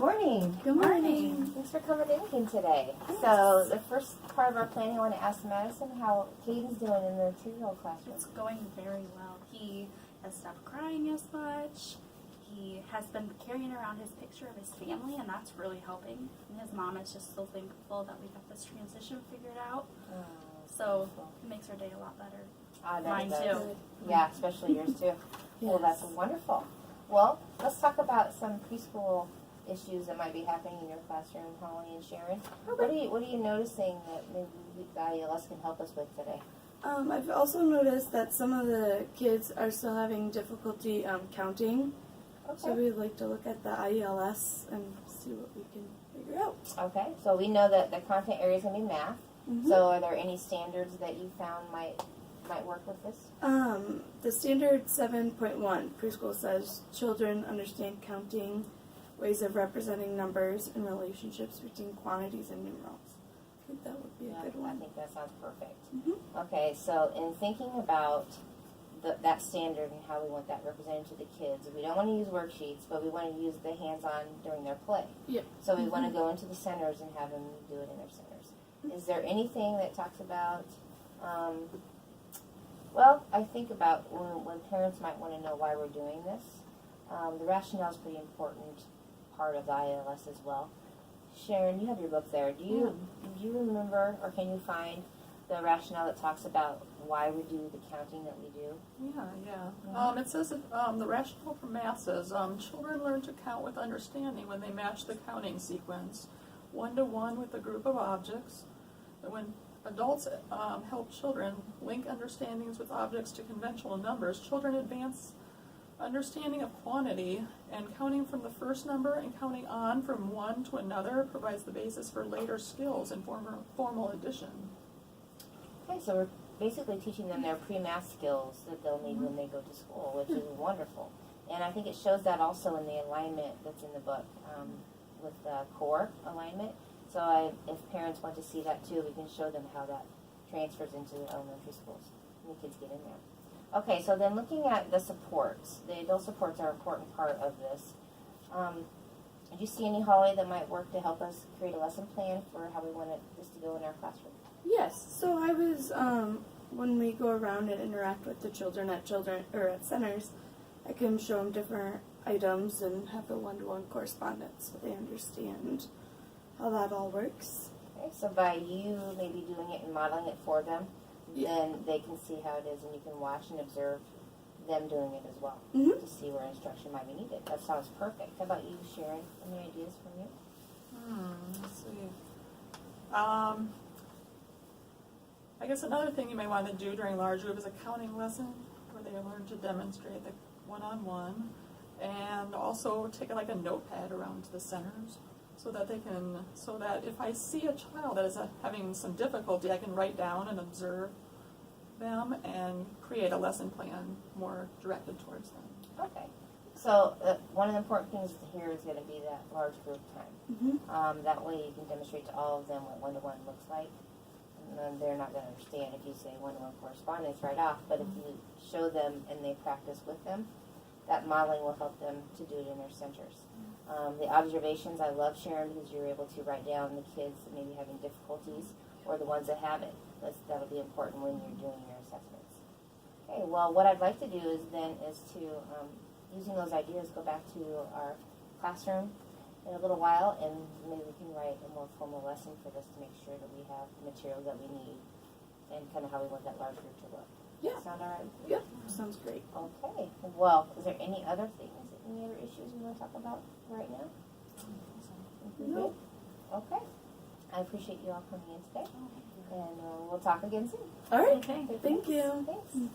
morning. Good morning. Thanks for coming in again today. So the first part of our planning, I want to ask Madison how Caden's doing in the 2-year-old classroom. It's going very well. He has stopped crying as much. He has been carrying around his picture of his family, and that's really helping. And his mom is just so thankful that we got this transition figured out. So it makes our day a lot better. Mine too. Yeah, especially yours too. Well, that's wonderful. Well, let's talk about some preschool issues that might be happening in your classroom, Holly and Sharon. Okay. What are you noticing that maybe the IELS can help us with today? I've also noticed that some of the kids are still having difficulty counting. Okay. So we'd like to look at the IELS and see what we can figure out. Okay, so we know that the content area is going to be math. Mm-hmm. So are there any standards that you found might work with this? The standard 7.1 preschool says children understand counting, ways of representing numbers, and relationships between quantities and numerals. I think that would be a good one. I think that sounds perfect. Mm-hmm. Okay, so in thinking about that standard and how we want that represented to the kids, we don't want to use worksheets, but we want to use the hands-on during their play. Yep. So we want to go into the centers and have them do it in their centers. Is there anything that talks about, well, I think about when parents might want to know why we're doing this. The rationale is a pretty important part of the IELS as well. Sharon, you have your book there. Do you remember, or can you find the rationale that talks about why we do the counting that we do? Yeah. It says that, the rationale for math says children learn to count with understanding when they match the counting sequence 1-to-1 with a group of objects. That when adults help children link understandings with objects to conventional numbers, children advance understanding of quantity, and counting from the first number and counting on from one to another provides the basis for later skills in formal addition. Okay, so we're basically teaching them their pre-math skills that they'll need when they go to school, which is wonderful. And I think it shows that also in the alignment that's in the book with the core alignment. So if parents want to see that too, we can show them how that transfers into the elementary schools when the kids get in there. Okay, so then looking at the supports, the adult supports are an important part of this. Did you see any, Holly, that might work to help us create a lesson plan for how we want this to go in our classroom? Yes. So I was when we go around and interact with the children at centers, I can show them different items and have a one-to-one correspondence so they understand how that all works. Okay, so by you maybe doing it and modeling it for them, then they can see how it is, and you can watch and observe them doing it as well to see where instruction might be needed. That sounds perfect. How about you, Sharon? Any ideas from you? Let's see. I guess another thing you may want to do during large group is a counting lesson where they learn to demonstrate the one-on-one, and also take like a notepad around to the centers so that if I see a child that is having some difficulty, I can write down and observe them and create a lesson plan more directed towards them. Okay. So one of the important things here is going to be that large group time. That way you can demonstrate to all of them what one-to-one looks like. And then they're not going to understand if you say one-to-one correspondence right off, but if you show them and they practice with them, that modeling will help them to do it in their centers. The observations, I love, Sharon, because you're able to write down the kids that may be having difficulties or the ones that haven't. That'll be important when you're doing your assessments. Okay, well, what I'd like to do is to, using those ideas, go back to our classroom in a little while, and maybe we can write a more formal lesson for this to make sure that we have the materials that we need and kind of how we want that large group to look. Yeah. Sound all right? Yep. Sounds great. Okay. Well, is there any other things, any other issues we want to talk about right now? No. Okay. I appreciate you all coming in today, and we'll talk again soon. All right. Okay. Thank you. Thanks.